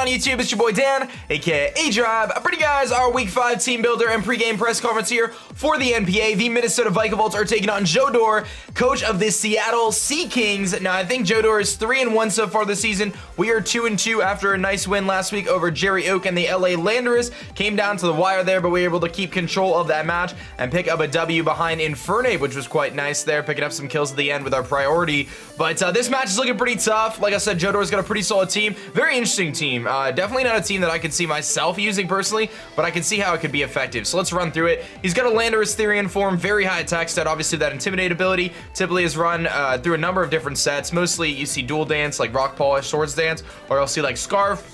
on YouTube? It's your boy Dan, aka aDrive. Bringing you guys our Week 5 team builder and pregame press conference here for the NPA. The Minnesota Vikavolts are taking on Joedor, coach of the Seattle Seakings. Now, I think Joedor is 3-1 so far this season. We are 2-2 after a nice win last week over Jerry Oak and the LA Landers. Came down to the wire there, but we were able to keep control of that match and pick up a W behind Infernape, which was quite nice there, picking up some kills at the end with our priority. But this match is looking pretty tough. Like I said, Joedor's got a pretty solid team. Very interesting team. Definitely not a team that I could see myself using personally, but I can see how it could be effective. So let's run through it. He's got a Landorus Therian form, very high attack stat. Obviously, that Intimidate ability typically is run through a number of different sets. Mostly, you see Dual Dance, like Rock Polish, Swords Dance, or you'll see like Scarf,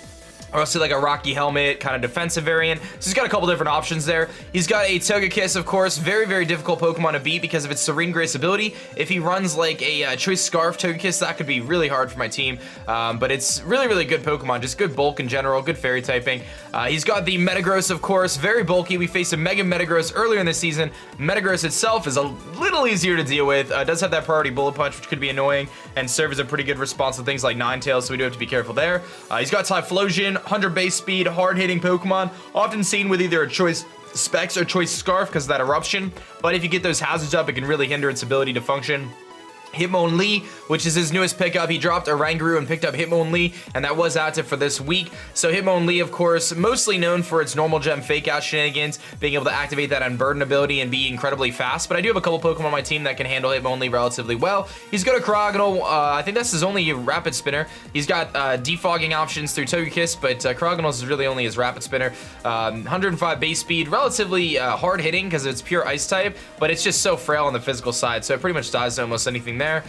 or I'll see like a Rocky Helmet, kind of defensive variant. So he's got a couple different options there. He's got a Togekiss, of course, very, very difficult Pokemon to beat because of its Serene Grace ability. If he runs like a Choice Scarf Togekiss, that could be really hard for my team. But it's really, really good Pokemon, just good bulk in general, good fairy typing. He's got the Metagross, of course, very bulky. We faced a Mega Metagross earlier in the season. Metagross itself is a little easier to deal with. Does have that priority Bullet Punch, which could be annoying and serve as a pretty good response to things like Ninetales, so we do have to be careful there. He's got Typhlosion, 100 base speed, hard-hitting Pokemon, often seen with either a Choice Specs or Choice Scarf because of that Eruption, but if you get those hazards up, it can really hinder its ability to function. Hitmonlee, which is his newest pickup. He dropped a Oranguru and picked up Hitmonlee, and that was active for this week. So Hitmonlee, of course, mostly known for its normal gem fake out shenanigans, being able to activate that Unburden ability and be incredibly fast. But I do have a couple Pokemon on my team that can handle Hitmonlee relatively well. He's got a Cryogonal. I think that's his only Rapid Spinner. He's got defogging options through Togekiss, but Cryogonal is really only his Rapid Spinner. 105 base speed, relatively hard hitting because it's pure Ice type, but it's just so frail on the physical side, so it pretty much dies to almost anything there.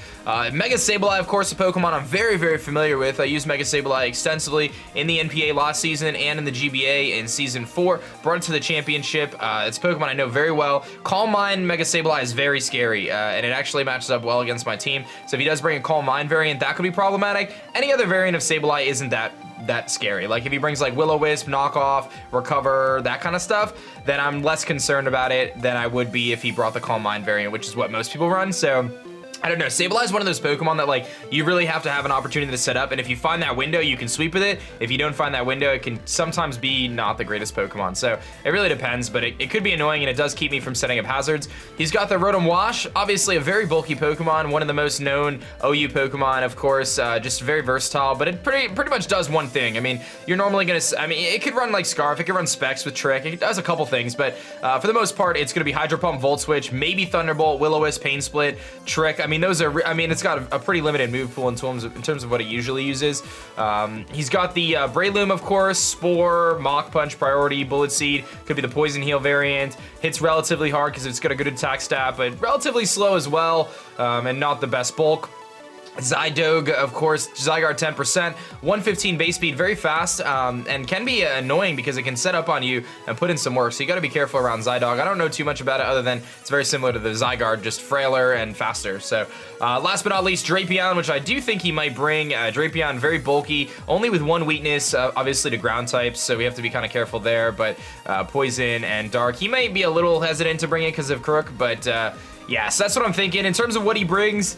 Mega Sableye, of course, a Pokemon I'm very, very familiar with. I used Mega Sableye extensively in the NPA last season and in the GBA in Season 4. Brought it to the championship. It's a Pokemon I know very well. Calm Mind Mega Sableye is very scary, and it actually matches up well against my team. So if he does bring a Calm Mind variant, that could be problematic. Any other variant of Sableye isn't that scary. Like if he brings like Will-O-Wisp, Knockoff, Recover, that kind of stuff, then I'm less concerned about it than I would be if he brought the Calm Mind variant, which is what most people run. So I don't know, Sableye is one of those Pokemon that like you really have to have an opportunity to set up, and if you find that window, you can sweep with it. If you don't find that window, it can sometimes be not the greatest Pokemon. So it really depends, but it could be annoying, and it does keep me from setting up hazards. He's got the Rotom Wash, obviously a very bulky Pokemon, one of the most known OU Pokemon, of course, just very versatile, but it pretty much does one thing. I mean, you're normally gonna, it could run like Scarf, it could run Specs with Trick, it does a couple things, but for the most part, it's gonna be Hydro Pump, Volt Switch, maybe Thunderbolt, Will-O-Wisp, Pain Split, Trick. I mean, those are, it's got a pretty limited move pool in terms of what it usually uses. He's got the Breloom, of course, Spore, Mach Punch, Priority, Bullet Seed, could be the Poison Heal variant. Hits relatively hard because it's got a good attack stat, but relatively slow as well, and not the best bulk. Zydog, of course, Zygarde 10%, 115 base speed, very fast, and can be annoying because it can set up on you and put in some work, so you gotta be careful around Zydog. I don't know too much about it other than it's very similar to the Zygarde, just frailer and faster. So last but not least, Drapion, which I do think he might bring. Drapion, very bulky, only with one weakness, obviously to ground types, so we have to be kind of careful there, but Poison and Dark, he might be a little hesitant to bring it because of Crook, but yeah, so that's what I'm thinking. In terms of what he brings,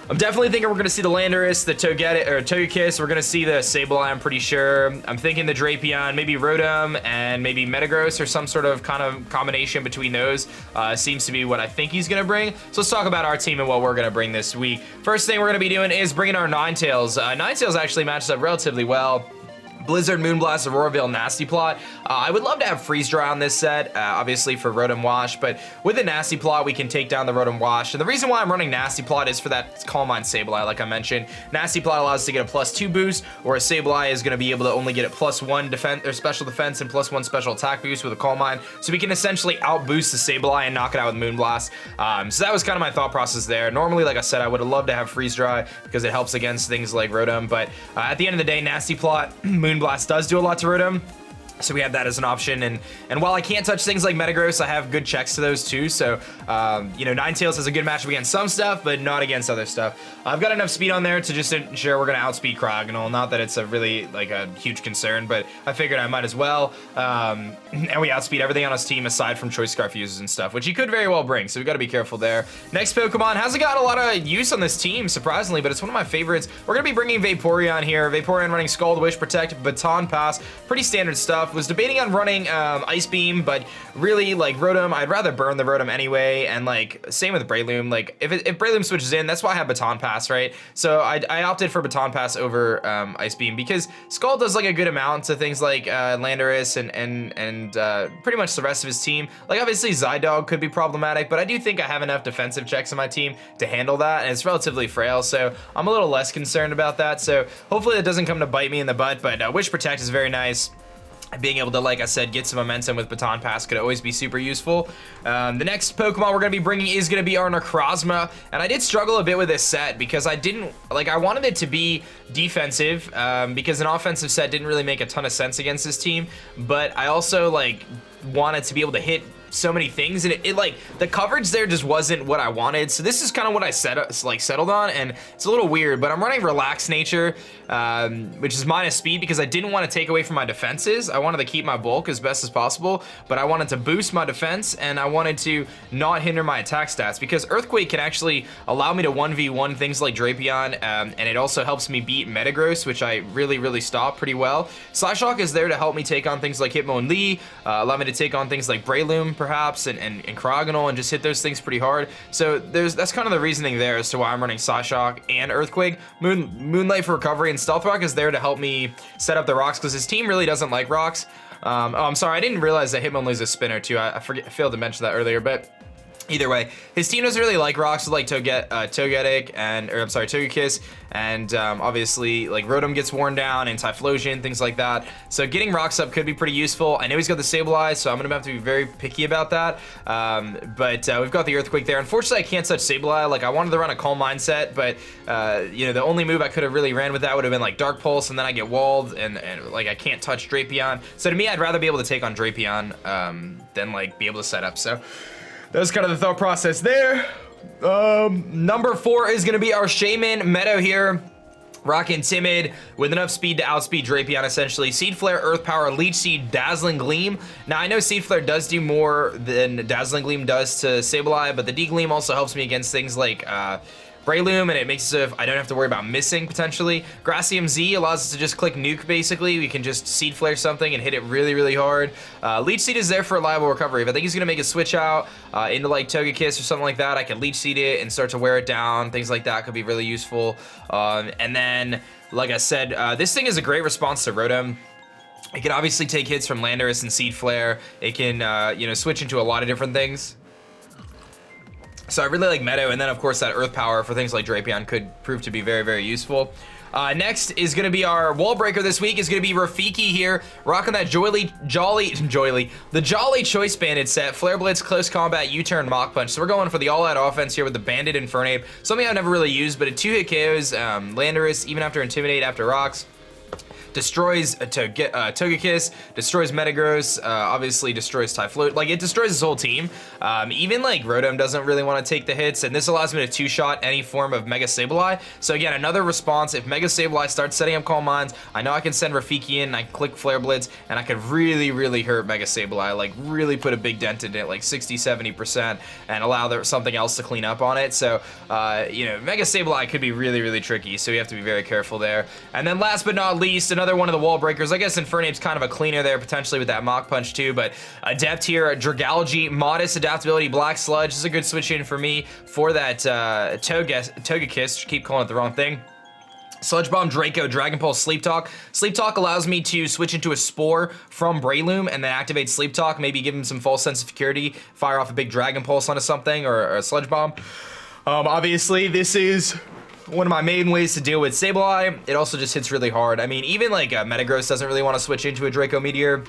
I'm definitely thinking we're going to see the Landorus, the Togekiss, we're going to see the Sableye, I'm pretty sure. I'm thinking the Drapion, maybe Rotom, and maybe Metagross, or some sort of kind of combination between those. Seems to be what I think he's going to bring. So let's talk about our team and what we're going to bring this week. First thing we're going to be doing is bringing our Ninetales. Ninetales actually matches up relatively well. Blizzard, Moonblast, Aurora Veil, Nasty Plot. I would love to have Freeze Dry on this set, obviously for Rotom Wash, but with the Nasty Plot, we can take down the Rotom Wash. And the reason why I'm running Nasty Plot is for that Calm Mind Sableye, like I mentioned. Nasty Plot allows us to get a +2 boost, or a Sableye is going to be able to only get a +1 defense or special defense and +1 special attack boost with a Calm Mind. So we can essentially outboost the Sableye and knock it out with Moonblast. So that was kind of my thought process there. Normally, like I said, I would have loved to have Freeze Dry because it helps against things like Rotom, but at the end of the day, Nasty Plot, Moonblast does do a lot to Rotom. So we have that as an option, and while I can't touch things like Metagross, I have good checks to those too. So, you know, Ninetales has a good matchup against some stuff, but not against other stuff. I've got enough speed on there to just ensure we're gonna outspeed Cryogonal. Not that it's a really like a huge concern, but I figured I might as well. And we outspeed everything on his team aside from Choice Scarf users and stuff, which he could very well bring. So we got to be careful there. Next Pokemon hasn't got a lot of use on this team, surprisingly, but it's one of my favorites. We're gonna be bringing Vaporeon here. Vaporeon running Scald, Wish, Protect, Baton Pass, pretty standard stuff. Was debating on running Ice Beam, but really, like, Rotom, I'd rather burn the Rotom anyway, and, like, same with Breloom. Like, if Breloom switches in, that's why I have Baton Pass, right? So I opted for Baton Pass over Ice Beam, because Skull does, like, a good amount to things like Landorus and pretty much the rest of his team. Like, obviously, Zydog could be problematic, but I do think I have enough defensive checks on my team to handle that, and it's relatively frail, so I'm a little less concerned about that. So hopefully that doesn't come to bite me in the butt, but Wish Protect is very nice. Being able to, like I said, get some momentum with Baton Pass could always be super useful. The next Pokemon we're going to be bringing is going to be our Necrozma, and I did struggle a bit with this set because I wanted it to be defensive because an offensive set didn't really make a ton of sense against this team, but I also, like, wanted to be able to hit so many things, and it like the coverage there just wasn't what I wanted. So this is kind of what I settled on, and it's a little weird, but I'm running Relaxed Nature, which is minus speed because I didn't want to take away from my defenses. I wanted to keep my bulk as best as possible, but I wanted to boost my defense, and I wanted to not hinder my attack stats because Earthquake can actually allow me to 1v1 things like Drapion, and it also helps me beat Metagross, which I really stop pretty well. Psyshock is there to help me take on things like Hitmonlee, allow me to take on things like Breloom perhaps, and Cryogonal, and just hit those things pretty hard. So that's kind of the reasoning there as to why I'm running Psyshock and Earthquake. Moonlight for recovery and Stealth Rock is there to help me set up the rocks because his team really doesn't like rocks. Oh, I'm sorry, I didn't realize that Hitmonlee's a spinner too. I failed to mention that earlier, but either way, his team doesn't really like rocks, like Togetic Togekiss, and obviously like Rotom gets worn down and Typhlosion, things like that. So getting rocks up could be pretty useful. I know he's got the Sableye, so I'm gonna have to be very picky about that. But we've got the Earthquake there. Unfortunately, I can't touch Sableye. Like, I wanted to run a Calm Mindset, but you know, the only move I could have really ran with that would have been like Dark Pulse, and then I get walled, and like I can't touch Drapion. So to me, I'd rather be able to take on Drapion than like be able to set up. So that was kind of the thought process there. Number 4 is gonna be our Shaman Meadow here. Rockin' Timid with enough speed to outspeed Drapion essentially. Seed Flare, Earth Power, Leech Seed, Dazzling Gleam. Now I know Seed Flare does do more than Dazzling Gleam does to Sableye, but the D-Gleam also helps me against things like Breloom, and it makes it so I don't have to worry about missing potentially. Gracium Z allows us to just click Nuke basically. We can just Seed Flare something and hit it really hard. Leech Seed is there for reliable recovery. If I think he's gonna make a switch out into like Togekiss or something like that, I can Leech Seed it and start to wear it down. Things like that could be really useful. And then, like I said, this thing is a great response to Rotom. It can obviously take hits from Landorus and Seed Flare. It can, you know, switch into a lot of different things. So I really like Meadow, and then of course that Earth Power for things like Drapion could prove to be very useful. Next is going to be our wall breaker this week is going to be Rafiki here, rocking that the Jolly Choice Bandit set, Flare Blitz, Close Combat, U-Turn, Mach Punch. So we're going for the all-out offense here with the Bandit Infernape, something I've never really used, but it 2-hit KOs Landorus, even after Intimidate after rocks. Destroys Togekiss, destroys Metagross, obviously destroys Typhlosion. Like, it destroys his whole team. Even like Rotom doesn't really want to take the hits, and this allows me to two-shot any form of Mega Sableye. So again, another response. If Mega Sableye starts setting up Calm Minds, I know I can send Rafiki in, I can click Flare Blitz, and I could really hurt Mega Sableye, like really put a big dent in it, like 60-70%, and allow something else to clean up on it. So you know, Mega Sableye could be really tricky, so you have to be very careful there. And then last but not least, another one of the wall breakers. I guess Infernape's kind of a cleaner there, potentially with that Mach Punch too, but Adept here, Dragalge, Modest Adaptability, Black Sludge. This is a good switch in for me for that Togekiss. Keep calling it the wrong thing. Sludge Bomb, Draco, Dragon Pulse, Sleep Talk. Sleep Talk allows me to switch into a Spore from Breloom and then activate Sleep Talk, maybe give him some false sense of security, fire off a big Dragon Pulse onto something, or a Sludge Bomb. Obviously, this is one of my main ways to deal with Sableye. It also just hits really hard. I mean, even like Metagross doesn't really want to switch into a Draco Meteor.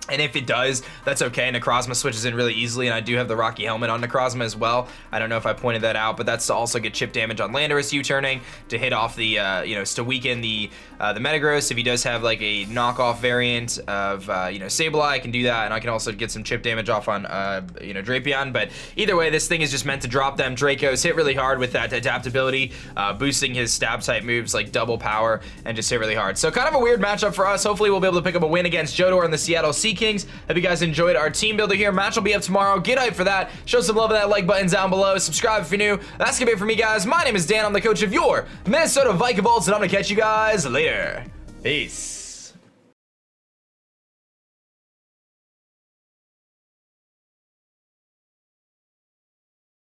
And if it does, that's okay. Necrozma switches in really easily, and I do have the Rocky Helmet on Necrozma as well. I don't know if I pointed that out, but that's to also get chip damage on Landorus U-turning, to hit off the, to weaken the Metagross. If he does have like a knockoff variant of, Sableye, I can do that, and I can also get some chip damage off on, Drapion. But either way, this thing is just meant to drop them. Dracos hit really hard with that adaptability, boosting his stab type moves like double power, and just hit really hard. So kind of a weird matchup for us. Hopefully we'll be able to pick up a win against Joedor and the Seattle Seakings. Hope you guys enjoyed our team builder here. Match will be up tomorrow. Get hyped for that. Show some love with that like button down below. Subscribe if you're new. That's gonna be it for me, guys. My name is Dan. I'm the coach of your Minnesota Vikavolts, and I'm gonna catch you guys later. Peace.